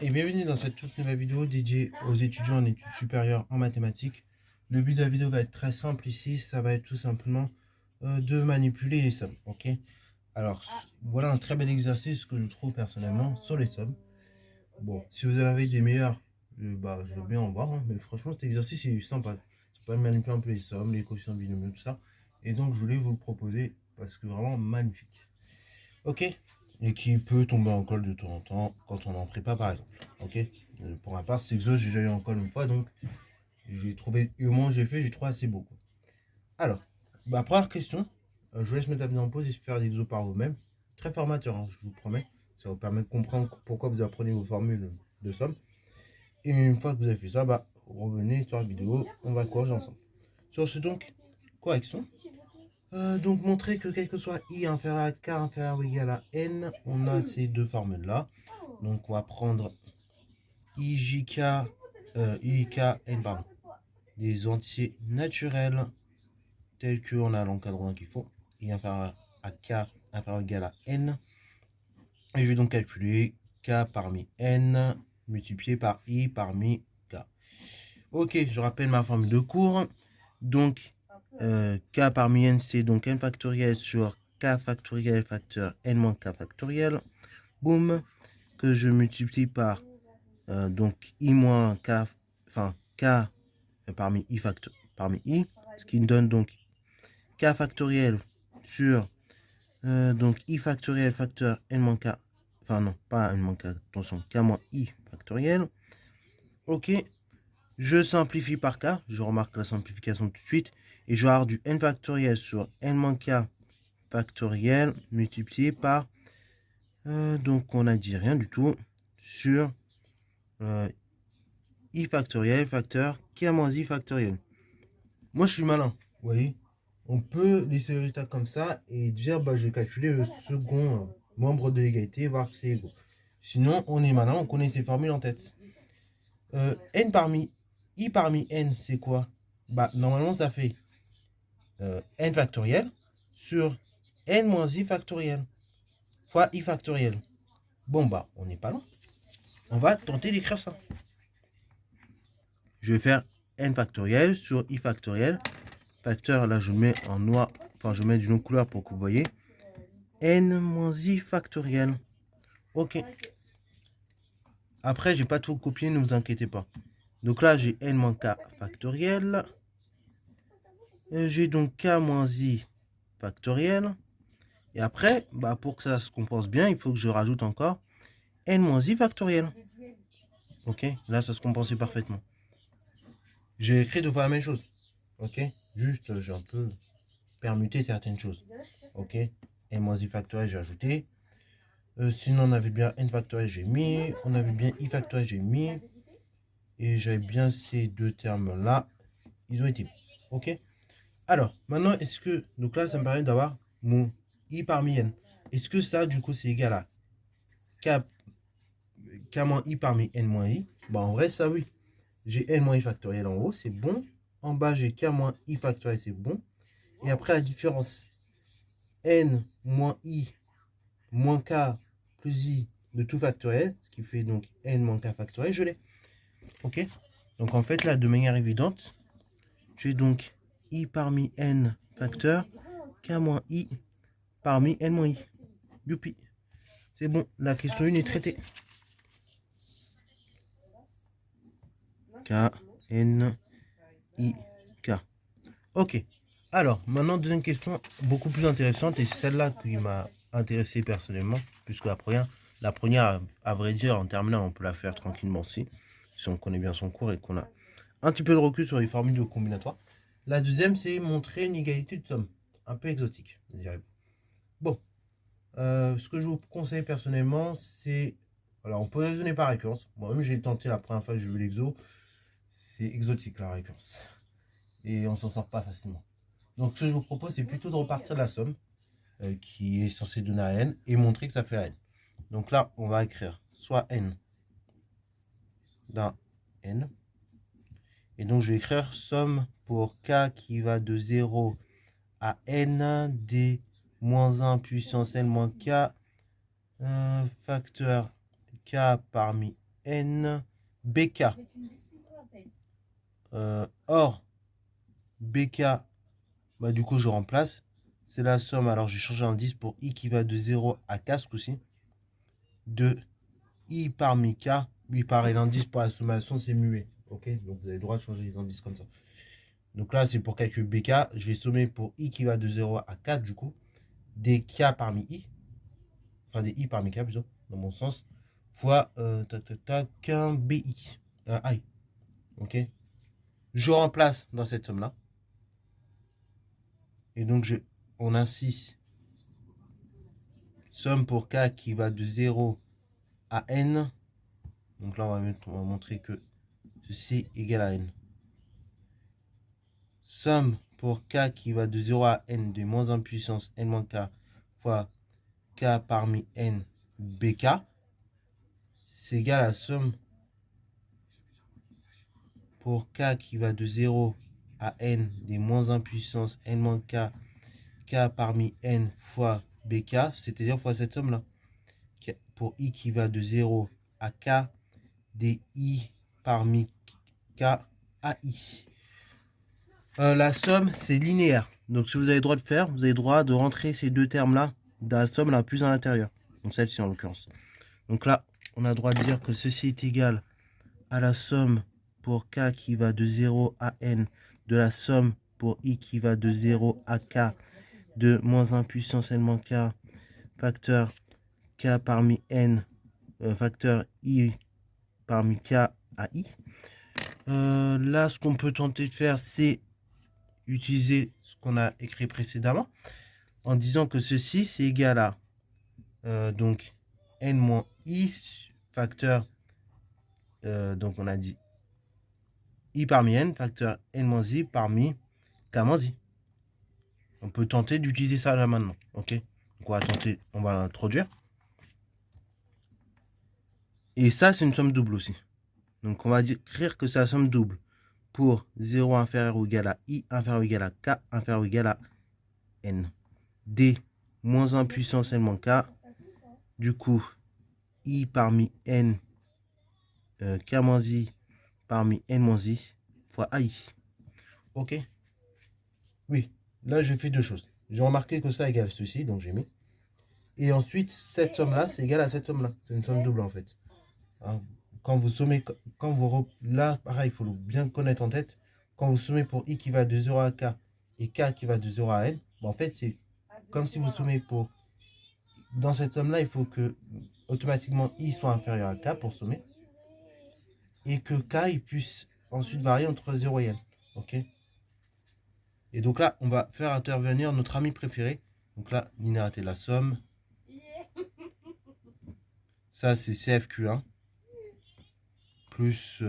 et bienvenue dans cette toute nouvelle vidéo dédiée aux étudiants en études supérieures en mathématiques. Le but de la vidéo va être très simple ici, ça va être tout simplement de manipuler les sommes, ok? Alors, voilà un très bel exercice que je trouve personnellement sur les sommes. Bon, si vous avez des meilleurs, je veux bien en voir, hein, mais franchement cet exercice est sympa. Ça peut manipuler un peu les sommes, les coefficients binomiaux, tout ça. Et donc je voulais vous le proposer parce que vraiment magnifique. Ok, et qui peut tomber en colle de temps en temps quand on en prépa par exemple. Ok, pour ma part, cet exo, j'ai déjà eu en colle une fois, donc j'ai trouvé, et au moment où j'ai fait, j'ai trouvé assez beau. Alors, première question, je vous laisse mettre la vidéo en pause et faire l'exo par vous-même. Très formateur, hein, je vous promets. Ça vous permet de comprendre pourquoi vous apprenez vos formules de somme. Et une fois que vous avez fait ça, revenez sur la vidéo, on va corriger ensemble. Sur ce donc, correction. Donc montrer que quel que soit i inférieur à k inférieur ou égal à n, on a ces deux formules-là. Donc on va prendre ijk, ik, n, pardon, des entiers naturels tels qu'on a l'encadrement qu'il faut. I inférieur à k inférieur ou égal à n. Et je vais donc calculer k parmi n multiplié par i parmi k. Ok, je rappelle ma formule de cours. Donc, k parmi n, c'est donc n factoriel sur k factoriel facteur n moins k factoriel. Boum, que je multiplie par donc i moins k, enfin k parmi i parmi i, ce qui me donne donc k factoriel sur donc i factoriel facteur n moins k, enfin non, pas n moins k, attention, k moins i factoriel. Ok, je simplifie par k, je remarque la simplification tout de suite, et je vais avoir du n factoriel sur n moins k factoriel multiplié par, donc on a dit rien du tout, sur i factoriel facteur k moins i factoriel. Moi je suis malin, vous voyez. On peut laisser le résultat comme ça et dire je vais calculer le second membre de l'égalité, voir que c'est égaux. Sinon on est malin, on connaît ces formules en tête. N parmi i parmi n, c'est quoi? Normalement ça fait n factoriel sur n moins i factoriel fois i factoriel. Bon on n'est pas loin. On va tenter d'écrire ça. Je vais faire n factoriel sur i factoriel. Facteur, là je mets en noir, enfin je mets d'une autre couleur pour que vous voyez. N moins i factoriel. Ok. Après, j'ai pas tout copié, ne vous inquiétez pas. Donc là, j'ai n moins k factoriel. J'ai donc k moins i factoriel. Et après, pour que ça se compense bien, il faut que je rajoute encore n moins i factoriel. Ok, là, ça se compensait parfaitement. J'ai écrit deux fois la même chose. Ok, juste, j'ai un peu permuté certaines choses. Ok, n moins i factoriel, j'ai ajouté. Sinon, on avait bien n factoriel, j'ai mis. On avait bien i factoriel, j'ai mis. Et j'avais bien ces deux termes-là. Ils ont été mis. Ok. Alors, maintenant, est-ce que... Donc là, ça me permet d'avoir mon i parmi n. Est-ce que ça, du coup, c'est égal à k moins i parmi n moins i? En vrai, ça, oui. J'ai n moins i factoriel en haut, c'est bon. En bas, j'ai k moins i factoriel, c'est bon. Et après, la différence n moins i moins k plus i de tout factoriel, ce qui fait donc n moins k factoriel, je l'ai. Ok. Donc en fait, là, de manière évidente, j'ai donc i parmi n facteur k moins i parmi n moins i. Youpi. C'est bon, la question 1 est traitée. K, n, i, k. Ok. Alors, maintenant, deuxième question, beaucoup plus intéressante, et c'est celle-là qui m'a intéressé personnellement, puisque la première, à vrai dire, en terminale, on peut la faire tranquillement aussi, si on connaît bien son cours et qu'on a un petit peu de recul sur les formules de combinatoire. La deuxième, c'est montrer une égalité de somme. Un peu exotique, direz-vous. Bon, ce que je vous conseille personnellement, c'est... Alors, on peut raisonner par récurrence. Moi-même, j'ai tenté la première fois que j'ai vu l'exo. C'est exotique, la récurrence. Et on s'en sort pas facilement. Donc, ce que je vous propose, c'est plutôt de repartir de la somme, qui est censée donner à n, et montrer que ça fait à n. Donc là, on va écrire soit n d'un n. Et donc, je vais écrire somme pour k qui va de 0 à n d moins 1 puissance n moins k facteur k parmi n bk. Or, bk, bah, du coup, je remplace. C'est la somme, alors j'ai changé en 10 pour i qui va de 0 à k ce coup-ci. De i parmi k. Oui, pareil, l'indice pour la sommation, c'est muet. Ok, donc vous avez le droit de changer les indices comme ça. Donc là, c'est pour calculer bk. Je vais sommer pour i qui va de 0 à 4, du coup. Des k parmi i. Enfin, des i parmi k, plutôt, dans mon sens. Fois, qu'un bi. I. Ok. Je remplace dans cette somme-là. Et donc, on a ainsi somme pour k qui va de 0 à n. Donc là, on va montrer que ceci est égal à n. Somme pour k qui va de 0 à n de moins 1 puissance n moins k fois k parmi n bk. C'est égal à somme pour k qui va de 0 à n des moins 1 puissance n moins k, k parmi n fois bk, c'est-à-dire fois cette somme-là. Pour i qui va de 0 à k, des i parmi k à i. La somme, c'est linéaire. Donc, si vous avez le droit de faire, vous avez le droit de rentrer ces deux termes-là dans la somme la plus à l'intérieur. Donc, celle-ci en l'occurrence. Donc là, on a le droit de dire que ceci est égal à la somme pour k qui va de 0 à n de la somme pour i qui va de 0 à k de moins 1 puissance n moins k facteur k parmi n facteur i parmi k à i. Là, ce qu'on peut tenter de faire, c'est utiliser ce qu'on a écrit précédemment en disant que ceci, c'est égal à donc n moins i facteur, donc on a dit i parmi n facteur n moins i parmi k moins i. On peut tenter d'utiliser ça là maintenant. Ok, donc on va tenter, on va l'introduire. Et ça, c'est une somme double aussi. Donc on va écrire que c'est la somme double pour 0 inférieur ou égal à i inférieur ou égal à k inférieur ou égal à n. D moins 1 puissance n moins k. Du coup, i parmi n k moins i parmi n moins i fois ai. Ok. Oui, là je fais deux choses. J'ai remarqué que ça égale ceci, donc j'ai mis. Et ensuite, cette somme-là, c'est égal à cette somme-là. C'est une somme double en fait. Hein, quand vous sommez, là, pareil, il faut bien connaître en tête. Quand vous sommez pour i qui va de 0 à k et k qui va de 0 à n, bon, en fait, c'est comme si vous sommez pour... Dans cette somme-là, il faut que automatiquement i soit inférieur à k pour sommer. Et que k, il puisse ensuite varier entre 0 et n. Ok. Et donc là, on va faire intervenir notre ami préféré. Donc là, linéarité de la somme. Ça, c'est CFQ1. Plus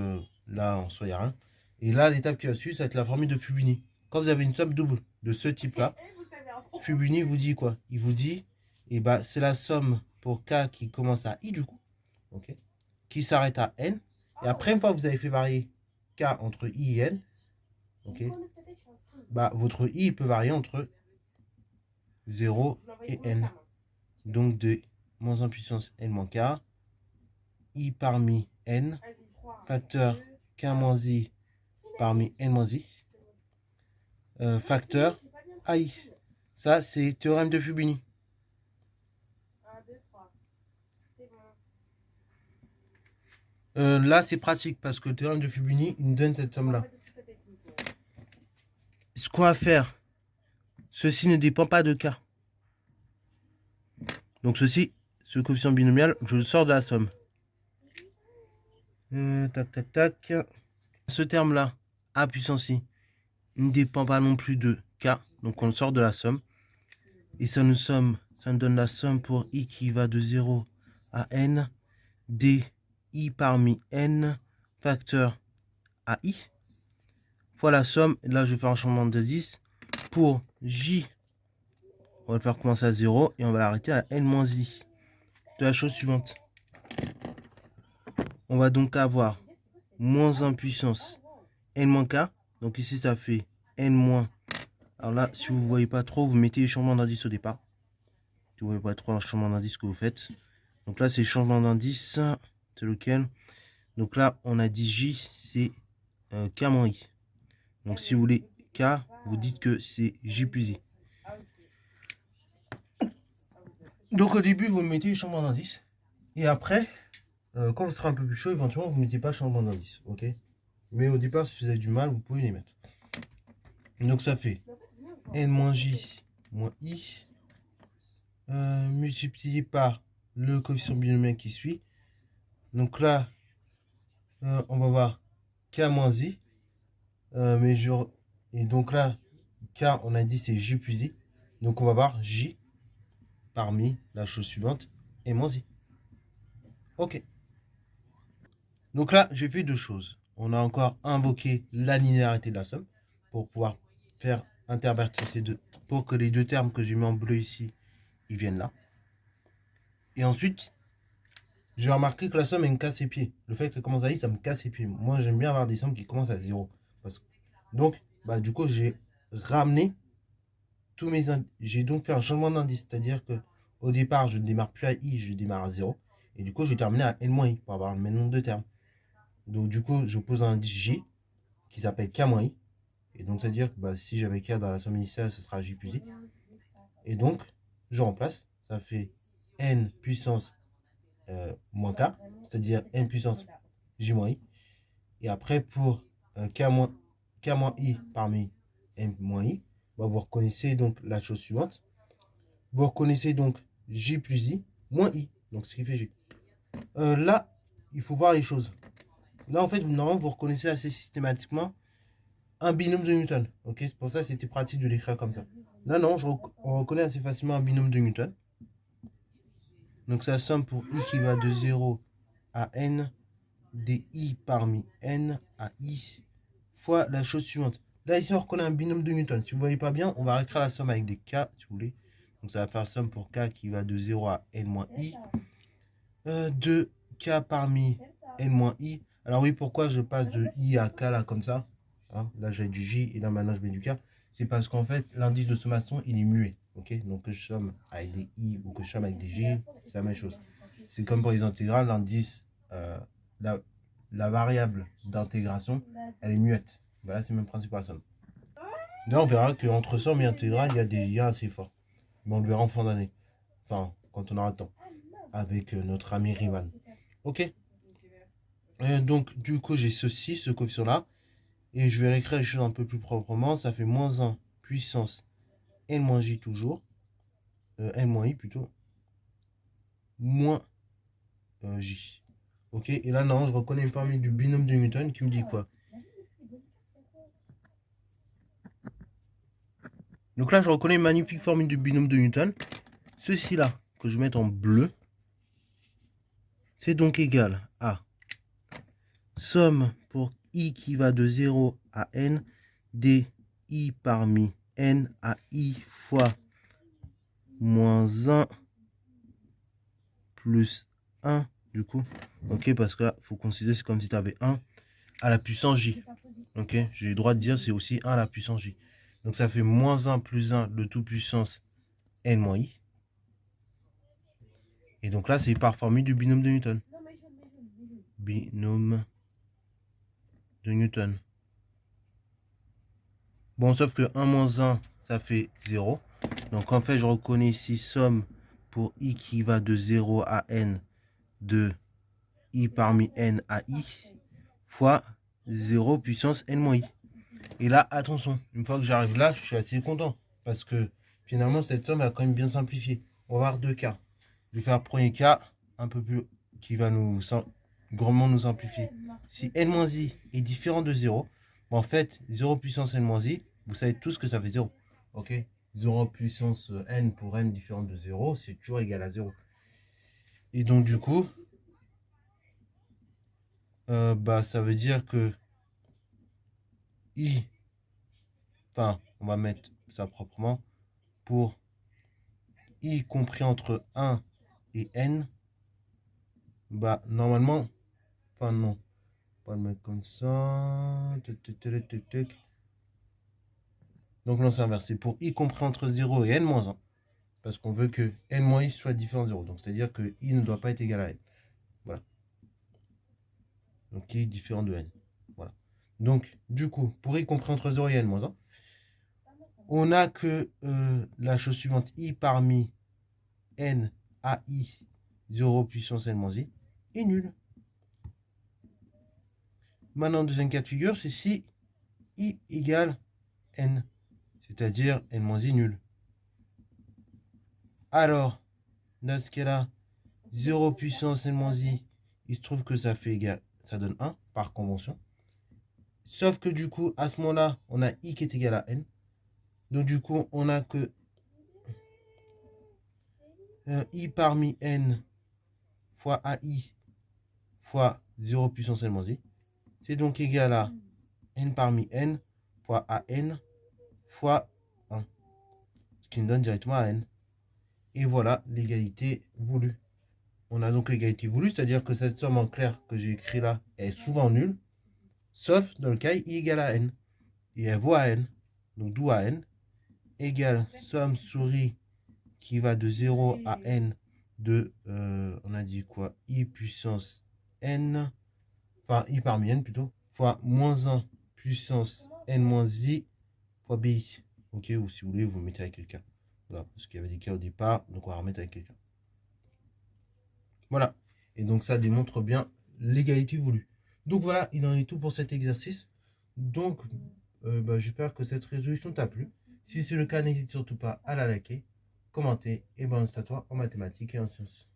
là, en soi, il n'y a rien. Et là, l'étape qui va suivre, ça va être la formule de Fubini. Quand vous avez une somme double de ce type-là, Fubini vous dit quoi? Il vous dit, et bah, c'est la somme pour k qui commence à i, du coup, ok, qui s'arrête à n. Et après, une fois que vous avez fait varier k entre i et n, ok, bah, votre i peut varier entre 0 et n. Donc de moins 1 puissance n moins k, i parmi n, facteur k moins i parmi n moins i, facteur ai. Ça, c'est théorème de Fubini. Là, c'est pratique parce que le théorème de Fubini, il nous donne cette somme-là. Ce qu'on va faire, ceci ne dépend pas de k. Donc ceci, ce coefficient binomial, je le sors de la somme. Tac, tac, tac. Ce terme-là, a puissance i, ne dépend pas non plus de k. Donc on le sort de la somme. Et ça nous donne la somme pour i qui va de 0 à n, d i parmi n, facteur ai, fois la somme, et là je vais faire un changement de 10, pour j, on va le faire commencer à 0, et on va l'arrêter à n-i. De la chose suivante. On va donc avoir moins 1 puissance n-k, donc ici ça fait n-. Alors là, si vous ne voyez pas trop, vous mettez les changements d'indice au départ. Si vous ne voyez pas trop le changement d'indice que vous faites. Donc là, c'est changement d'indice. C'est lequel? Donc là, on a dit J, c'est K moins I. Donc si vous voulez K, vous dites que c'est J plus I. Donc au début, vous mettez changement d'indice. Et après, quand vous serez un peu plus chaud, éventuellement, vous ne mettez pas changement d'indice. Ok. Mais au départ, si vous avez du mal, vous pouvez les mettre. Donc ça fait N moins J moins I multiplié par le coefficient binomial qui suit. Donc là, on va voir K moins I. Et donc là, K, on a dit c'est J plus I. Donc on va voir J parmi la chose suivante et moins I. Ok. Donc là, j'ai fait deux choses. On a encore invoqué la linéarité de la somme pour pouvoir faire intervertir ces deux, pour que les deux termes que j'ai mis en bleu ici, ils viennent là. Et ensuite, j'ai remarqué que la somme, elle me casse les pieds. Le fait qu'elle commence à I, ça me casse les pieds. Moi, j'aime bien avoir des sommes qui commencent à 0. Donc, du coup, j'ai ramené tous mes indices. J'ai donc fait un changement d'indice. C'est-à-dire que au départ, je ne démarre plus à I, je démarre à 0. Et du coup, je vais terminer à N-I pour avoir le même nombre de termes. Donc, du coup, je pose un indice J qui s'appelle K-I. Et donc, c'est-à-dire que si j'avais K dans la somme initiale, ce sera J plus I. Et donc, je remplace. Ça fait N puissance moins K, c'est-à-dire N puissance J moins I. Et après, pour K moins I parmi N moins I, vous reconnaissez donc la chose suivante. Vous reconnaissez donc J plus I moins I. Donc, ce qui fait J. Là, il faut voir les choses. Là, en fait, normalement, vous reconnaissez assez systématiquement un binôme de Newton. Ok, c'est pour ça que c'était pratique de l'écrire comme ça. Là, non, on reconnaît assez facilement un binôme de Newton. Donc, ça somme pour I qui va de 0 à N dI parmi N à I fois la chose suivante. Là, ici, on reconnaît un binôme de Newton. Si vous ne voyez pas bien, on va réécrire la somme avec des K, si vous voulez. Donc, ça va faire somme pour K qui va de 0 à N moins I. De K parmi N moins I. Alors oui, pourquoi je passe de I à K là, comme ça, hein, là, j'ai du J et là, maintenant, je mets du K. C'est parce qu'en fait, l'indice de sommation, il est muet. Ok, donc que je somme avec des I ou que je somme avec des J, c'est la même chose. C'est comme pour les intégrales, l'indice, la variable d'intégration, elle est muette. Voilà, c'est le même principe pour la somme. Là, on verra qu'entre somme et intégrale, il y a des liens assez forts. Mais on le verra en fin d'année. Enfin, quand on aura le temps. Avec notre ami Riemann. Ok. Donc, du coup, j'ai ceci, ce coefficient-là. Et je vais réécrire les choses un peu plus proprement. Ça fait moins 1 puissance N moins J toujours. N moins I plutôt. Moins J. Ok. Et là, non, je reconnais une formule du binôme de Newton qui me dit quoi? Donc là, je reconnais une magnifique formule du binôme de Newton. Ceci-là, que je vais mettre en bleu, c'est donc égal à somme pour I qui va de 0 à N d I parmi N à I fois moins 1 plus 1 du coup. Ok, parce que là, il faut considérer c'est comme si tu avais 1 à la puissance J. Ok, j'ai le droit de dire c'est aussi 1 à la puissance J. Donc ça fait moins 1 plus 1 de tout puissance N moins I. Et donc là, c'est par formule du binôme de Newton. Binôme de Newton. Bon, sauf que 1 moins 1, ça fait 0. Donc en fait, je reconnais ici somme pour I qui va de 0 à N de I parmi N à I fois 0 puissance N moins I. Et là, attention, une fois que j'arrive là, je suis assez content. Parce que finalement, cette somme va quand même bien simplifier. On va avoir deux cas. Je vais faire le premier cas un peu plus qui va nous grandement nous simplifier. Si N-I est différent de 0, en fait, 0 puissance N-I, vous savez tous que ça fait 0. Ok, 0 puissance N pour N différent de 0, c'est toujours égal à 0. Et donc, du coup, ça veut dire que I, enfin, on va mettre ça proprement, pour I compris entre 1 et N, normalement, enfin non, on va le mettre comme ça. Donc non, c'est inversé. Pour I compris entre 0 et N-1. Parce qu'on veut que N-I soit différent de 0. Donc c'est-à-dire que I ne doit pas être égal à N. Voilà. donc qui est différent de n. Voilà. Donc, du coup, pour y compris entre 0 et n-1, on a que la chose suivante, i parmi n à i 0 puissance n-i est nul. Maintenant, deuxième cas de figure, c'est si i égale n, c'est-à-dire n-i nul. Alors, dans ce cas-là, 0 puissance n-i, il se trouve que ça fait égal, ça donne 1 par convention. Sauf que du coup, à ce moment-là, on a i qui est égal à n. Donc du coup, on a que i parmi n fois ai fois 0 puissance n-i. C'est donc égal à n parmi n fois an fois 1. Ce qui nous donne directement à n. Et voilà l'égalité voulue. On a donc l'égalité voulue, c'est-à-dire que cette somme en clair que j'ai écrit là est souvent nulle, sauf dans le cas i égale à n. Et elle vaut à n. Donc d'où à n égale somme souris qui va de 0 à n de, on a dit quoi, i puissance n, enfin i parmi n plutôt, fois moins 1 puissance n moins i fois bi. Ok, ou si vous voulez, vous mettez avec quelqu'un. Voilà, parce qu'il y avait des cas au départ, donc on va remettre avec quelqu'un. Voilà, et donc ça démontre bien l'égalité voulue. Donc voilà, il en est tout pour cet exercice. Donc, j'espère que cette résolution t'a plu. Si c'est le cas, n'hésite surtout pas à la liker, commenter et bonne à toi en mathématiques et en sciences.